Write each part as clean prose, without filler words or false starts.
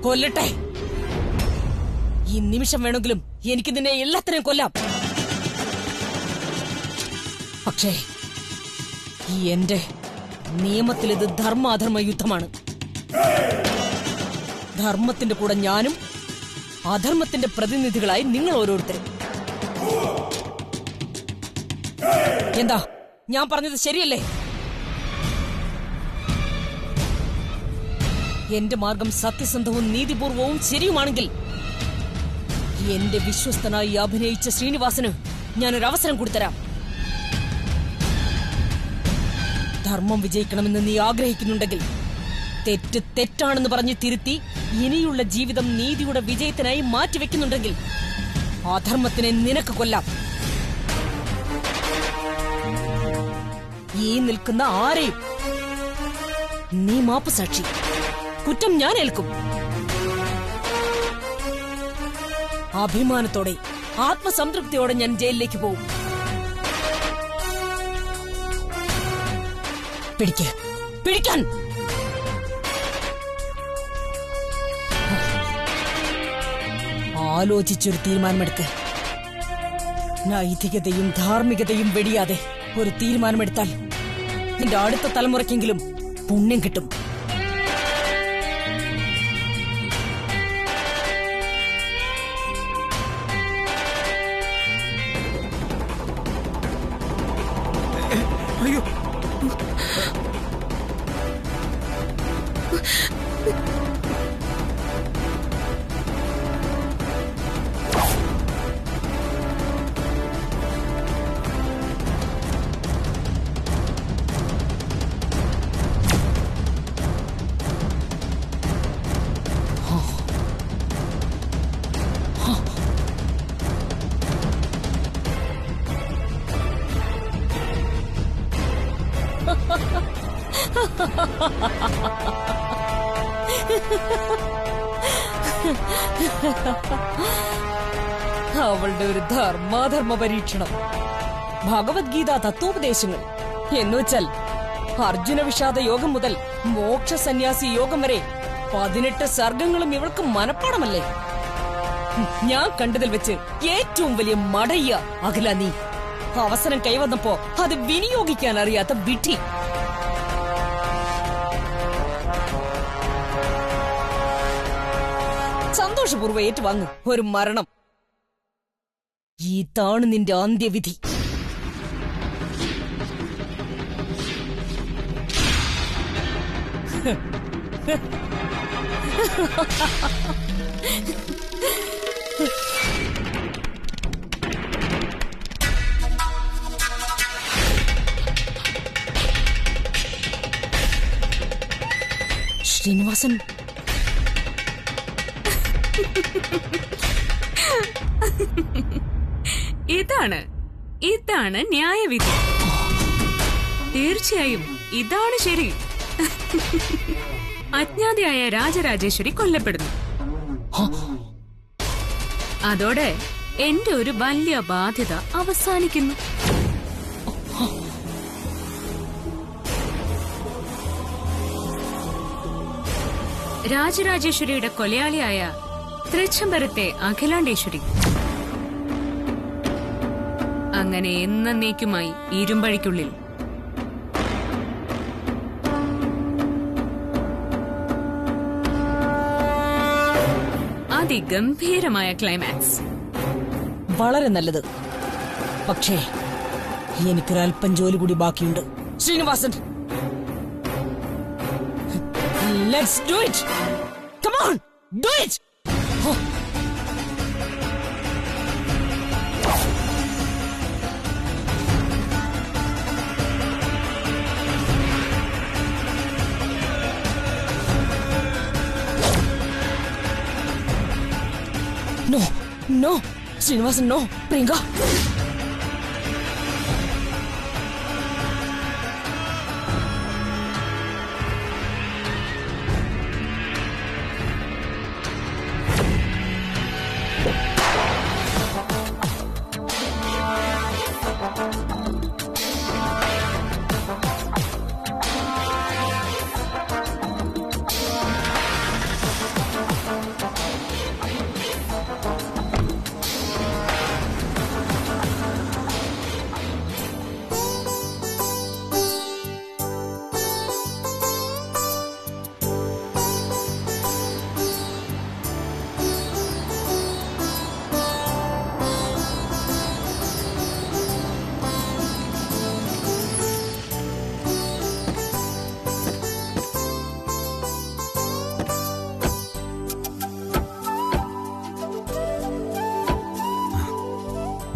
കൊല്ലട്ടെ. ഈ നിമിഷം വേണമെങ്കിലും എനിക്ക് നിന്നെ എല്ലാത്തിനെയും കൊല്ലാം. പക്ഷേ ഈ എന്റെ നിയമത്തിൽ ഇത് ധർമാധർമ്മ യുദ്ധമാണ്. ധർമ്മത്തിന്റെ കൂടെ ഞാനും, അധർമ്മത്തിന്റെ പ്രതിനിധികളായി നിങ്ങൾ ഓരോരുത്തരും. എന്താ ഞാൻ പറഞ്ഞത് ശരിയല്ലേ? എന്റെ മാർഗം സത്യസന്ധവും നീതിപൂർവവും ശരിയുമാണെങ്കിൽ എന്റെ വിശ്വസ്തനായി അഭിനയിച്ച ശ്രീനിവാസന് ഞാനൊരവസരം കൊടുത്തരാം. ധർമ്മം വിജയിക്കണമെന്ന് നീ ആഗ്രഹിക്കുന്നുണ്ടെങ്കിൽ തെറ്റ് തെറ്റാണെന്ന് പറഞ്ഞ് തിരുത്തി ഇനിയുള്ള ജീവിതം നീതിയുടെ വിജയത്തിനായി മാറ്റിവെക്കുന്നുണ്ടെങ്കിൽ അധർമ്മത്തിനെ നിനക്ക് കൊല്ലാം. ഈ നിൽക്കുന്ന ആരെയും നീ മാപ്പ് സാക്ഷി. കുറ്റം ഞാൻ ഏൽക്കും. അഭിമാനത്തോടെ ആത്മസംതൃപ്തിയോടെ ഞാൻ ജയിലിലേക്ക് പോകും. പിടിക്കാൻ ആലോചിച്ചൊരു തീരുമാനമെടുക്ക്. നൈതികതയും ധാർമ്മികതയും വെടിയാതെ ഒരു തീരുമാനമെടുത്താൽ നിന്റെ അടുത്ത തലമുറയ്ക്കെങ്കിലും പുണ്യം കിട്ടും. അയ്യോ, അവളുടെ ഒരു ധർമാധർമ്മ പരീക്ഷണം. ഭഗവത്ഗീത തത്വോപദേശങ്ങൾ എന്നുവെച്ചാൽ അർജുന വിഷാദ യോഗം മുതൽ മോക്ഷ സന്യാസി യോഗം വരെ 18 സർഗങ്ങളും ഇവൾക്ക് മനപ്പാടമല്ലേ? ഞാൻ കണ്ടതിൽ വെച്ച് ഏറ്റവും വലിയ മടയ്യ അഖില നീ. അവസരം കൈവന്നപ്പോ അത് വിനിയോഗിക്കാൻ അറിയാത്ത വിഡ്ഢി. സന്തോഷപൂർവ്വം ഏറ്റുവാങ്ങ് ഒരു മരണം. ഇതാണ് നിന്റെ അന്ത്യവിധി. ശ്രീനിവാസൻ, ഇതാണ് ന്യായവിധി. തീർച്ചയായും ഇതാണ് ശരി. അജ്ഞാതയായ രാജരാജേശ്വരി കൊല്ലപ്പെടുന്നു. അതോടെ എന്റെ ഒരു വലിയ ബാധ്യത അവസാനിക്കുന്നു. രാജരാജേശ്വരിയുടെ കൊലയാളിയായ തൃച്ചംബരത്തെ അഖിലാണ്ടേശ്വരി അങ്ങനെ എന്നേക്കുമായി ഇരുമ്പഴിക്കുള്ളിൽ. അതിഗംഭീരമായ ക്ലൈമാക്സ്. വളരെ നല്ലത്. പക്ഷേ എനിക്കൊരൽപ്പം ജോലി കൂടി ബാക്കിയുണ്ട്. Srinivasan, let's do it. Come on, do it. No, no, Srinivasan, no, Priyanka.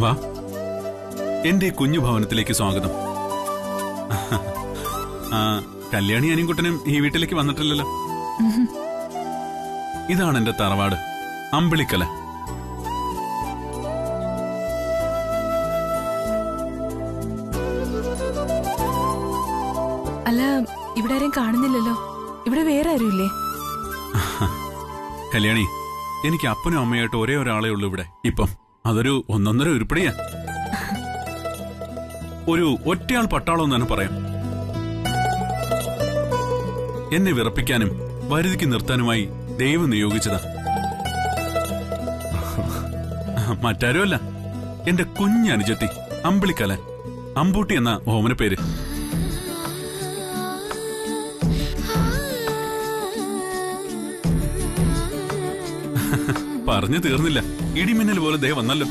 വാ, എന്റെ കുഞ്ഞു ഭവനത്തിലേക്ക് സ്വാഗതം. കല്യാണി അനിൻകുട്ടനും ഈ വീട്ടിലേക്ക് വന്നിട്ടില്ലല്ലോ. ഇതാണ് എന്റെ തറവാട്, അമ്പിളിക്കല. അല്ല, ഇവിടെ ആരും കാണുന്നില്ലല്ലോ. ഇവിടെ വേറെ ആരും ഇല്ലേ? കല്യാണി, എനിക്ക് അപ്പനും അമ്മയായിട്ട് ഒരേ ഒരാളെ ഉള്ളൂ ഇവിടെ ഇപ്പം. അതൊരു ഒന്നൊന്നര ഉരുപ്പടിയാ. ഒരു ഒറ്റയാൾ പട്ടാളം എന്ന് തന്നെ പറയാം. എന്നെ വിറപ്പിക്കാനും വരുതിക്ക് നിർത്താനുമായി ദൈവം നിയോഗിച്ചതാ. മറ്റാരുമല്ല, എന്റെ കുഞ്ഞനുജത്തി അമ്പിളിക്കല, അമ്പൂട്ടി എന്ന ഓമന പേര്. പറഞ്ഞു തീർന്നില്ല, ഇടിമിന്നൽ പോലെ ദേ വന്നല്ലോ.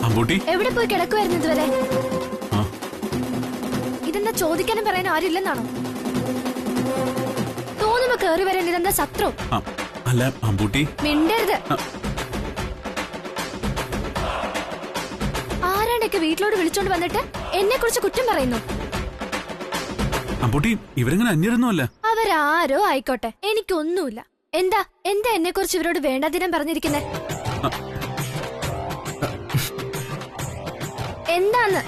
അമ്പൂട്ടി എവിടെ പോയി കിടക്കുമായിരുന്നു ഇതുവരെ? ഇതെന്താ ചോദിക്കാനും പറയാനും ആരില്ലെന്നാണോ? തോന്നുമ്പോ കേറി വരാൻ ഇതെന്താ ശത്രു? അല്ല അമ്പൂട്ടി, മിണ്ടരുത്. ആരാണ്ടൊക്കെ വീട്ടിലോട് വിളിച്ചോണ്ട് വന്നിട്ട് എന്നെ കുറിച്ച് കുറ്റം പറയുന്നു. അമ്പൂട്ടി, ഇവരെങ്ങനെ അന്യരൊന്നുമല്ല. അവരാരോ ആയിക്കോട്ടെ, എനിക്കൊന്നുമില്ല. എന്താ എന്താ എന്നെ കുറിച്ച് ഇവരോട് വേണ്ടാതിനം പറഞ്ഞിരിക്കുന്നെ? എന്താന്ന്?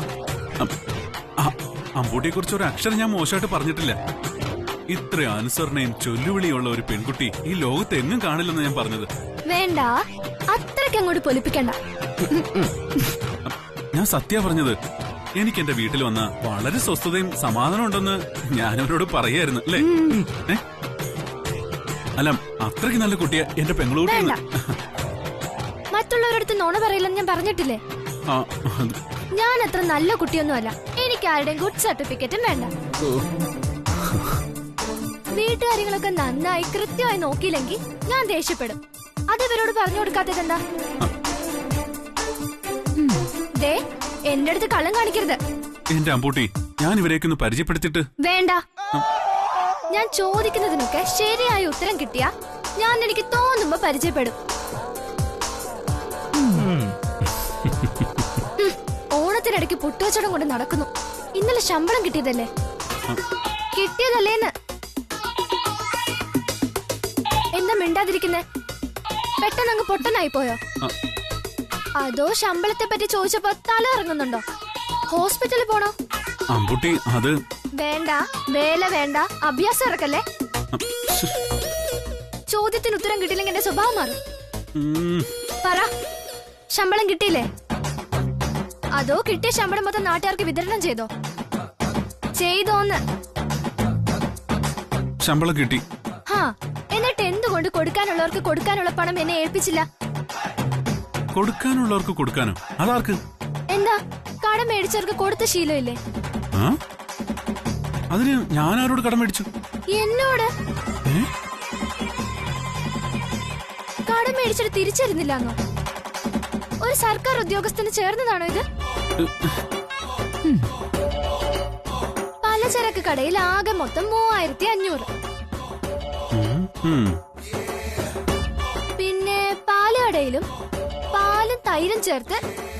അമ്പൂട്ടിയെ കുറിച്ച് ഒരു അക്ഷരം ഞാൻ മോശമായിട്ട് പറഞ്ഞിട്ടില്ല. ഇത്ര അനുസരണയും ചൊല്ലുവിളിയുള്ള ഒരു പെൺകുട്ടി ഈ ലോകത്ത് എങ്ങും കാണില്ലെന്ന് ഞാൻ പറഞ്ഞത്. വേണ്ട, അത്രയ്ക്ക് അങ്ങോട്ട് പൊലിപ്പിക്കണ്ട. ഞാൻ സത്യ പറഞ്ഞത്. എനിക്ക് എന്റെ വീട്ടിൽ വന്ന വളരെ സ്വസ്ഥതയും സമാധാനം ഉണ്ടെന്ന് ഞാനവരോട് പറയായിരുന്നു, അല്ലേ? അല്ല, അത്രയ്ക്ക് നല്ല കുട്ടിയെ എന്റെ പെങ്ങളൂട്ടി. മറ്റുള്ളവരടുത്ത് നുണ പറയില്ലെന്ന് ഞാൻ പറഞ്ഞിട്ടില്ലേ? ഞാൻ അത്ര നല്ല കുട്ടിയൊന്നുമല്ല. എനിക്ക് ആരുടെയും ഗുഡ് സർട്ടിഫിക്കറ്റും വേണ്ട. വീട്ടുകാര്യങ്ങളൊക്കെ നന്നായി കൃത്യമായി നോക്കിയില്ലെങ്കിൽ ഞാൻ ദേഷ്യപ്പെടും. അത് ഇവരോട് പറഞ്ഞു കൊടുക്കാത്തതെന്താ? ദേ, എന്റെ അടുത്ത് കള്ളം കാണിക്കരുത്. എന്റെ അമ്പൂട്ടി, ഞാൻ ഇവരേക്കൊന്ന് പരിചയപ്പെടുത്തിട്ട്. വേണ്ട. ഞാൻ ചോദിക്കുന്നതിനൊക്കെ ശരിയായ ഉത്തരം കിട്ടിയാ ഞാൻ എനിക്ക് തോന്നുമ്പോ പരിചയപ്പെടും. ഓണത്തിനിടയ്ക്ക് പുട്ടുവച്ചടം കൊണ്ട് നടക്കുന്നു. ഇന്നലെ ശമ്പളം കിട്ടിയതല്ലേ? കിട്ടിയതല്ലേന്ന് എന്താ മിണ്ടാതിരിക്കുന്നേ? പെട്ടെന്ന് അങ്ങ് പൊട്ടനായി പോയോ? അതോ ശമ്പളത്തെ പറ്റി ചോദിച്ചപ്പോ തല ഇറങ്ങുന്നുണ്ടോ? ഹോസ്പിറ്റലിൽ പോണോ? അമ്പൂട്ടി, അത് വേണ്ട. വേല വേണ്ട, അഭ്യാസം ഇറക്കല്ലേ. ചോദ്യത്തിന് ഉത്തരം കിട്ടിയില്ലെങ്കിൽ എന്റെ സ്വഭാവം മാറും. പറ, ശമ്പളം കിട്ടിയില്ലേ? അതോ കിട്ടിയ ശമ്പളം മൊത്തം നാട്ടുകാർക്ക് വിതരണം ചെയ്തോ? ചെയ്തോന്ന്? ശമ്പളം കിട്ടി. എന്നിട്ട് എന്തുകൊണ്ട് കൊടുക്കാനുള്ളവർക്ക് കൊടുക്കാനുള്ള പണം എന്നെ ഏൽപ്പിച്ചില്ല? കൊടുക്കാനുള്ളവർക്ക് കൊടുക്കാനോ? അതാർക്ക്? എന്താ, കടം മേടിച്ചവർക്ക് കൊടുത്ത ശീലമില്ലേ? അതിന് ഞാൻ ആരോട് കടം മേടിച്ചു? എന്നോട്. കടം മേടിച്ചിട്ട് തിരിച്ചറിഞ്ഞില്ലാന്നോ? ഒരു സർക്കാർ ഉദ്യോഗസ്ഥന് ചേർന്നതാണോ ഇത്? പലചരക്ക് കടയിൽ ആകെ മൊത്തം 3500. പിന്നെ പാല് കടയിലും പാലും തൈരും ചേർത്ത്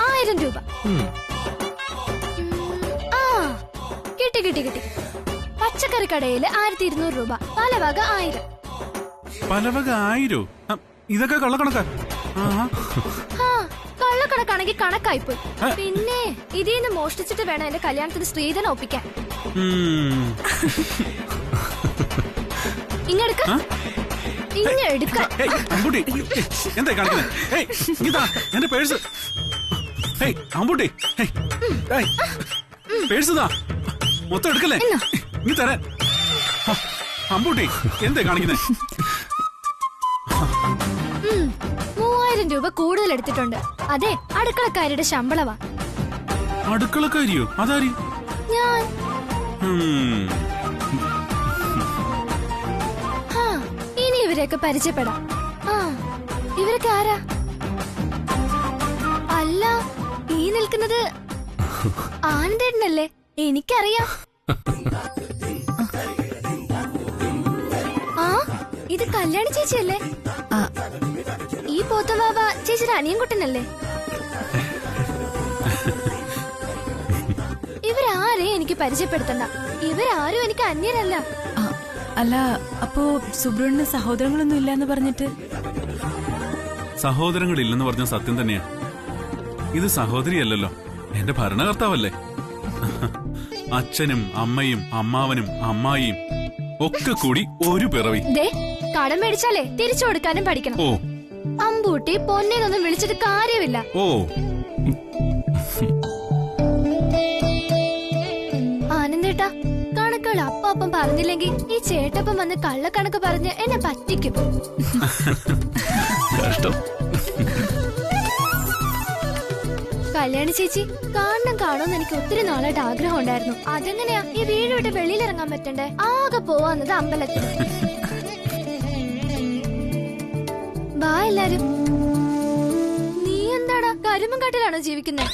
1000 രൂപ. കിട്ടി കിട്ടി കിട്ടി. പച്ചക്കറി കടയിൽ 1200 രൂപ. പലവക 1000. പലവക 1000? ഇതൊക്കെ കള്ളക്കണക്കാ. കള്ളക്കണക്കാണെങ്കിൽ കണക്കായിപ്പോയി. പിന്നെ ഇതിന്ന് മോഷ്ടിച്ചിട്ട് വേണം എന്റെ കല്യാണത്തിന് സ്ത്രീധനം ഒപ്പിക്കാൻ. ഇങ്ങെടുക്ക. എന്താ കാണിക്കുന്നേ? എന്റെ പേഴ്സ്. അമ്പൂട്ടി, പേഴ്സ് മൊത്തം എടുക്കല്ലേ? നീ തരാൻ. അമ്പൂട്ടി, എന്താ കാണിക്കുന്നേ? 3000 രൂപ കൂടുതൽ എടുത്തിട്ടുണ്ട്. അതെ, അടുക്കളക്കാരിയുടെ ശമ്പളവാ. അടുക്കളക്കാരിയോ? അതാരി? ഞാൻ. ഇനി ഇവരെയൊക്കെ പരിചയപ്പെടാം. ഇവരൊക്കെ ആരാ? ഈ നിൽക്കുന്നത് ആനന്ദേട്ടനല്ലേ? എനിക്കറിയാം. ആ, ഇത് കല്യാണി ചേച്ചിയല്ലേ? ഈ പോത്തവാവ ചേച്ചിയുടെ അനിയൻകുട്ടനല്ലേ? ഇവരാരെയും എനിക്ക് പരിചയപ്പെടുത്തണ്ട. ഇവരാരും എനിക്ക് അന്യരല്ല. അല്ല, അപ്പോ സുബ്രഹ്മണ്യ സഹോദരങ്ങളൊന്നും ഇല്ലാന്ന് പറഞ്ഞിട്ട്? സഹോദരങ്ങളില്ലെന്ന് പറഞ്ഞ സത്യം തന്നെയാ. ഇത് സഹോദരിയല്ലല്ലോ, എന്റെ ഭരണകർത്താവല്ലേ. അച്ഛനും അമ്മയും അമ്മാവനും അമ്മായിയും ഒക്കെ കൂടി ഒരു പിറവി. കടം മേടിച്ചാലേ തിരിച്ചു കൊടുക്കാനും പഠിക്കണം. ഓ, അമ്പൂട്ടി പൊന്നേനൊന്നും വിളിച്ചിട്ട് കാര്യമില്ല. ഓ, ആനന്ദേട്ടാ, കണക്കുകൾ അപ്പം പറഞ്ഞില്ലെങ്കിൽ ഈ ചേട്ടപ്പം വന്ന് കള്ളക്കണക്ക് പറഞ്ഞ് എന്നെ പറ്റിക്കും. കല്യാണി ചേച്ചി കാണണമെന്ന് എനിക്ക് ഒത്തിരി നാളായിട്ട് ആഗ്രഹം ഉണ്ടായിരുന്നു. അതെങ്ങനെയാ ഈ വീട് വിട്ട് വെളിയിലിറങ്ങാൻ പറ്റണ്ടേ? ആകെ പോവാന്നത് അമ്പലത്തിൽ. വാ എല്ലാരും. നീ എന്താടാ കരിമ്പും കാട്ടിലാണോ ജീവിക്കുന്നത്?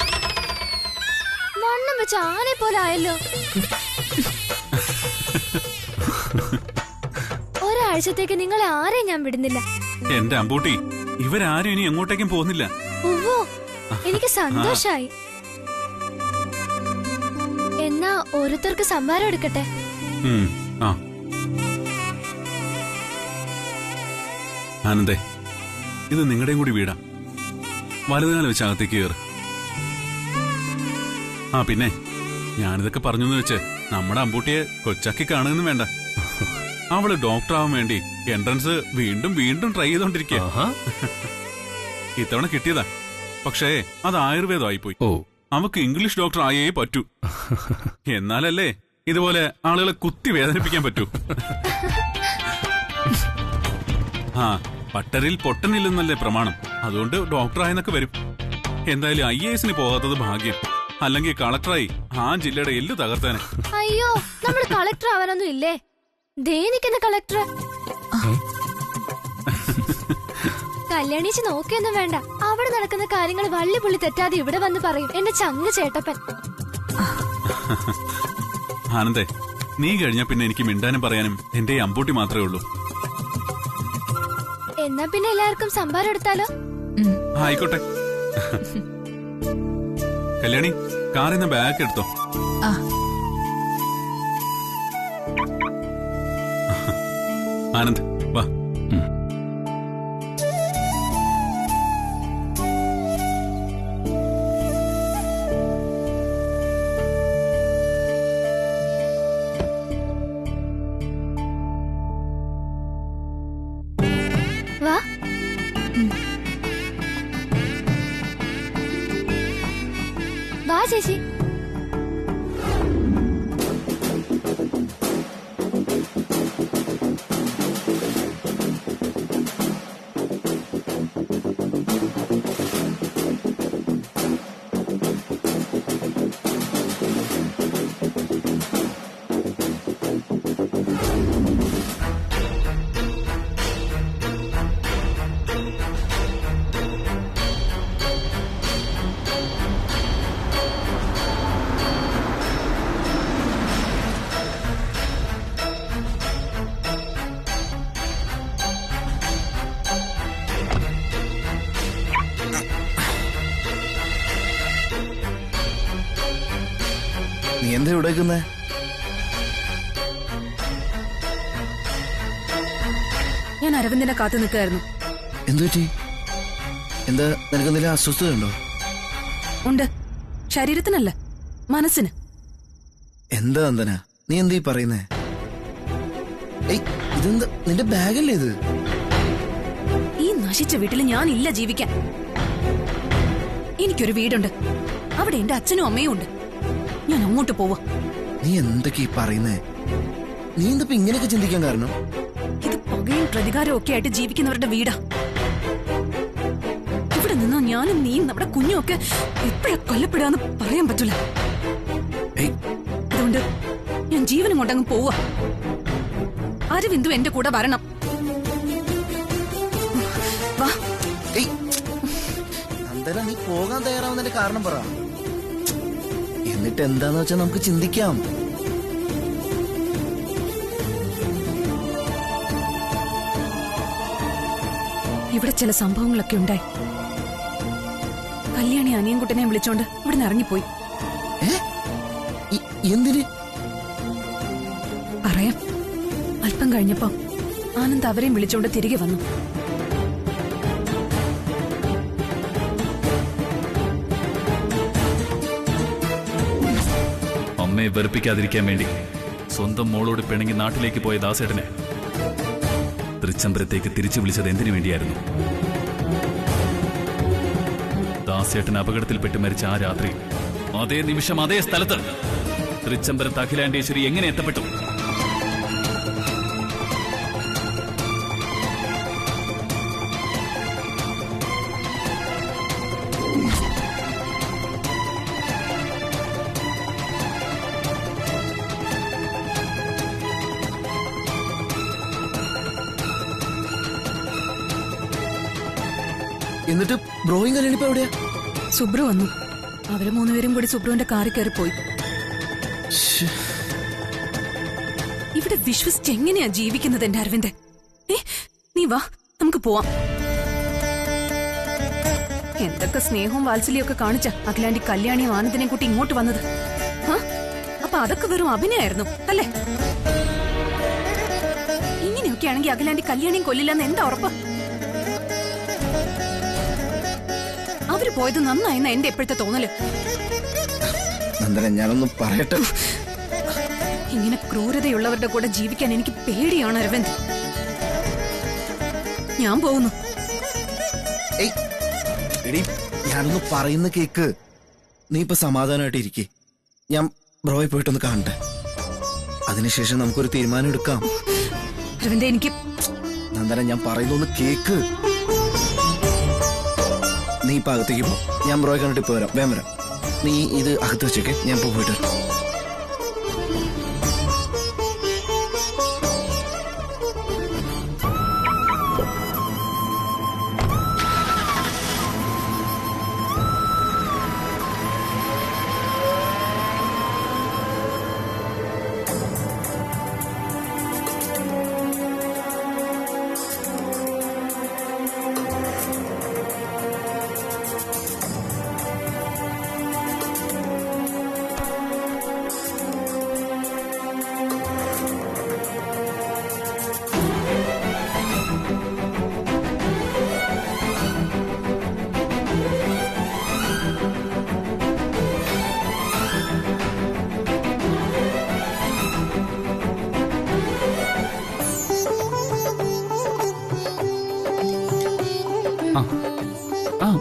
വണ്ണം വെച്ച് ആനെ പോലെ ആയല്ലോ. ഒരാഴ്ചത്തേക്ക് നിങ്ങളെ ആരെയും ഞാൻ വിടുന്നില്ല. എന്റെ അമ്പൂട്ടി, ഇവരാരും ഇനി എങ്ങോട്ടേക്കും പോകുന്നില്ല. ഓ, എനിക്ക് സന്തോഷായി. എന്നാ ഓരോരുത്തർക്ക് സംഭാരം എടുക്കട്ടെ. ആനന്ദേ, ഇത് നിങ്ങളുടെയും കൂടി വീടാ. വലതുകാലം വെച്ച് അകത്തേക്ക് കയറ്. പിന്നെ ഞാനിതൊക്കെ പറഞ്ഞു വെച്ച് നമ്മുടെ അമ്പൂട്ടിയെ കൊച്ചാക്കി കാണുകയെന്നും വേണ്ട. അവള് ഡോക്ടറാവാൻ വേണ്ടി എൻട്രൻസ് വീണ്ടും വീണ്ടും ട്രൈ ചെയ്തോണ്ടിരിക്കുക. ഇത്തവണ കിട്ടിയതാ, പക്ഷേ അത് ആയുർവേദമായിപ്പോയി. അവക്ക് ഇംഗ്ലീഷ് ഡോക്ടർ ആയേ പറ്റൂ. എന്നാലല്ലേ ഇതുപോലെ ആളുകളെ കുത്തി വേദനിപ്പിക്കാൻ പറ്റൂ. പട്ടരിൽ പൊട്ടനില്ലെന്നല്ലേ പ്രമാണം. അതുകൊണ്ട് ഡോക്ടറായെന്നൊക്കെ വരും. എന്തായാലും IAS പോകാത്തത് ഭാഗ്യം. അല്ലെങ്കിൽ കളക്ടറായി ആ ജില്ലയുടെ എല്ലു തകർത്താനെ. അയ്യോ, നമ്മൾ കളക്ടർ ആവാനൊന്നും ഇല്ലേ? ദേനിക്കുന്ന കളക്ടർ? കല്യാണിച്ച് നോക്കിയൊന്നും വേണ്ട. അവിടെ നടക്കുന്ന കാര്യങ്ങൾ വള്ളി പുള്ളി തെറ്റാതെ ഇവിടെ വന്ന് പറയും എന്റെ ചങ്ങ് ചേട്ടപ്പൻ. ആനന്ദേ, നീ കഴിഞ്ഞ പിന്നെ എനിക്ക് മിണ്ടാനും പറയാനും എന്റെ അമ്പൂട്ടി മാത്രമേ ഉള്ളൂ. എന്നാ പിന്നെ എല്ലാവർക്കും സംഭാരം എടുത്താലോ? ആയിക്കോട്ടെ. കല്യാണി, കാറിൽ നിന്ന് ബാഗ് എടുത്തോ. ആനന്ദ്, വാ. വാ. വാ ചേച്ചി. നീ എന്താ ഇവിടെ നിൽക്കുന്നേ? ഞാൻ അരവിന്ദനെ കാത്തു നിൽക്കായിരുന്നു. എന്തു പറ്റി? എന്താ, നിനക്കെന്തെങ്കിലും അസ്വസ്ഥതയുണ്ടോ? ഉണ്ട്, ശരീരത്തിനല്ല മനസ്സിന്. എന്താ നന്ദന, നീ എന്താ ഈ പറയുന്നേ? ഇതെന്താ, നിന്റെ ബാഗല്ലേ ഇത്? ഈ നശിച്ച വീട്ടിൽ ഞാനില്ല ജീവിക്കാൻ. എനിക്കൊരു വീടുണ്ട്, അവിടെ എന്റെ അച്ഛനും അമ്മയും ഉണ്ട്. ഞാൻ അങ്ങോട്ട് പോവാ. നീ എന്തൊക്കെയാ പറയുന്നേ? നീ എന്താ ഇങ്ങനെയൊക്കെ ചിന്തിക്കാൻ കാരണം? ഇത് പകയും പ്രതികാരവും ഒക്കെ ആയിട്ട് ജീവിക്കുന്നവരുടെ വീടാ. ഇവിടെ നിന്നോ ഞാനും നീയും നമ്മുടെ കുഞ്ഞും ഒക്കെ എപ്പോഴാ കൊല്ലപ്പെടാന്ന് പറയാൻ പറ്റില്ല. അതുകൊണ്ട് ഞാൻ ജീവനും കൊണ്ടങ്ങ് പോവാ. അരവിന്ദു എന്റെ കൂടെ വരണം. വാ. നന്ദന നീ പോകാൻ തയ്യാറാവുന്നതിന്റെ കാരണം പറ. എന്നിട്ട് എന്താന്ന് വെച്ചാൽ നമുക്ക് ചിന്തിക്കാം. ഇവിടെ ചില സംഭവങ്ങളൊക്കെ ഉണ്ടായി. കല്യാണി അനിയൻകുട്ടനെ വിളിച്ചോണ്ട് ഇവിടുന്ന് ഇറങ്ങിപ്പോയി. എന്തിന്? പറയാം. അല്പം കഴിഞ്ഞപ്പോ ആനന്ദ് അവരെയും വിളിച്ചോണ്ട് തിരികെ വന്നു. അമ്മയെ വെറുപ്പിക്കാതിരിക്കാൻ വേണ്ടി സ്വന്തം മോളോട് പിണങ്ങി നാട്ടിലേക്ക് പോയ ദാസേട്ടനെ തൃച്ചംബരത്തേക്ക് തിരിച്ചു വിളിച്ചത് എന്തിനു വേണ്ടിയായിരുന്നു? ദാസേട്ടൻ അപകടത്തിൽപ്പെട്ട് മരിച്ച ആ രാത്രി അതേ നിമിഷം അതേ സ്ഥലത്ത് തൃച്ചംബരത്ത് അഖിലാണ്ടേശ്വരി എങ്ങനെ എത്തപ്പെട്ടു? എന്നിട്ട് ബ്രോയും കല്യാണി ഇപ്പൊ എവിടെയാ? സുബ്രു വന്നു. അവര് മൂന്നുപേരും കൂടി സുബ്രുവിന്റെ കാറിൽ കയറി പോയി. ഇവിടെ വിശ്വസിച്ച് എങ്ങനെയാ ജീവിക്കുന്നത് എന്റെ അരവിന്ദ്? നീ വാ, നമുക്ക് പോവാം. എന്തൊക്കെ സ്നേഹവും വാത്സല്യവും ഒക്കെ കാണിച്ച അഖിലാണ്ടി കല്യാണിയും ആനന്ദിനെയും കൂട്ടി ഇങ്ങോട്ട് വന്നത്. അപ്പൊ അതൊക്കെ വെറും അഭിനയായിരുന്നു അല്ലേ? ഇങ്ങനെയൊക്കെ ആണെങ്കിൽ അഖിലാണ്ടി കല്യാണിയും കൊല്ലില്ലെന്ന് എന്താ ഉറപ്പ്? അവര് പോയത് നന്നായെന്ന എന്റെ എപ്പോഴത്തെ തോന്നല്. നന്ദന ഞാനൊന്നും പറയട്ടെ. ഇങ്ങനെ ക്രൂരതയുള്ളവരുടെ കൂടെ ജീവിക്കാൻ എനിക്ക് പേടിയാണ് അരവിന്ദ്. ഞാൻ പോകുന്നു. എടി ഞാനൊന്ന് പറയുന്ന കേക്ക്. നീ ഇപ്പൊ സമാധാനമായിട്ട് ഇരിക്കേ. ഞാൻ ബ്രോയെ പോയിട്ടൊന്ന് കാണട്ടെ. അതിനുശേഷം നമുക്കൊരു തീരുമാനം എടുക്കാം. അരവിന്ദ് എനിക്ക് നന്ദന ഞാൻ പറയുന്നൊന്ന് കേക്ക്. നീ ഇപ്പൊ അകത്തേക്ക് പോ. ഞാൻ ബ്രോയെ കണ്ടിട്ട് ഇപ്പൊ വരാം. വേഗം വരാം. നീ ഇത് അകത്ത് വെച്ചേക്കെ. ഞാൻ ഇപ്പൊ പോയിട്ട് വരാം.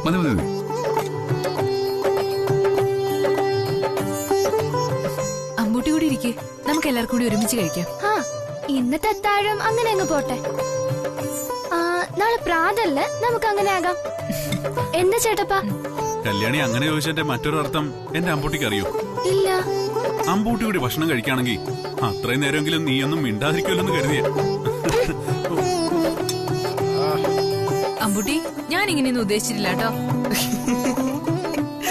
മതി മതി മതി. അമ്പൂട്ടി കൂടി ഇരിക്കേ, നമുക്ക് എല്ലാവർക്കും കൂടി ഒരുമിച്ച് കഴിക്കാം. ഇന്നത്തെ അത്താഴം അങ്ങനെ അങ്ങ് പോട്ടെ. നാളെ പ്രാതല്ലേ, നമുക്ക് അങ്ങനെ ആകാം. എന്താ ചേട്ടപ്പാ? കല്യാണി അങ്ങനെ ചോദിച്ചതിന്റെ മറ്റൊരു അർത്ഥം എന്റെ അമ്പൂട്ടിക്ക് അറിയോ? ഇല്ല. അമ്പൂട്ടി കൂടി ഭക്ഷണം കഴിക്കുകയാണെങ്കിൽ അത്രയും നേരമെങ്കിലും നീയൊന്നും മിണ്ടാതിരിക്കുമല്ലോ കരുതിയ. അമ്പൂട്ടി, ഞാൻ ഇങ്ങനെയൊന്നും ഉദ്ദേശിച്ചിട്ടില്ല കേട്ടോ.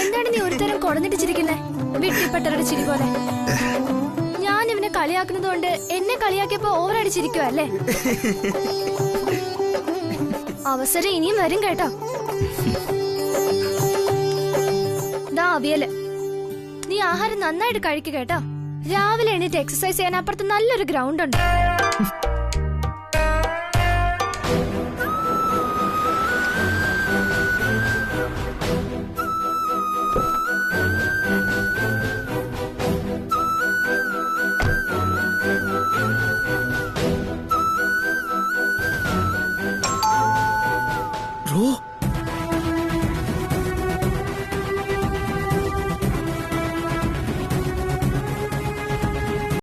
എന്താണ് നീ ഒരു തരം കുടഞ്ഞിട്ടിച്ചിരിക്കുന്നേ? വിട്ടിപ്പെട്ടവരുടെ ചിരി പോലെ. ഞാൻ ഇവനെ കളിയാക്കുന്നത് കൊണ്ട് എന്നെ കളിയാക്കിയപ്പോ ഓവറടിച്ചിരിക്കുക അല്ലേ? അവസരം ഇനിയും വരും കേട്ടോ. ദാ അവിയല്. നീ ആഹാരം നന്നായിട്ട് കഴിക്കുക കേട്ടോ. രാവിലെ എണീറ്റ് എക്സസൈസ് ചെയ്യാൻ അപ്പുറത്ത് നല്ലൊരു ഗ്രൗണ്ട് ഉണ്ട്. ബ്രോ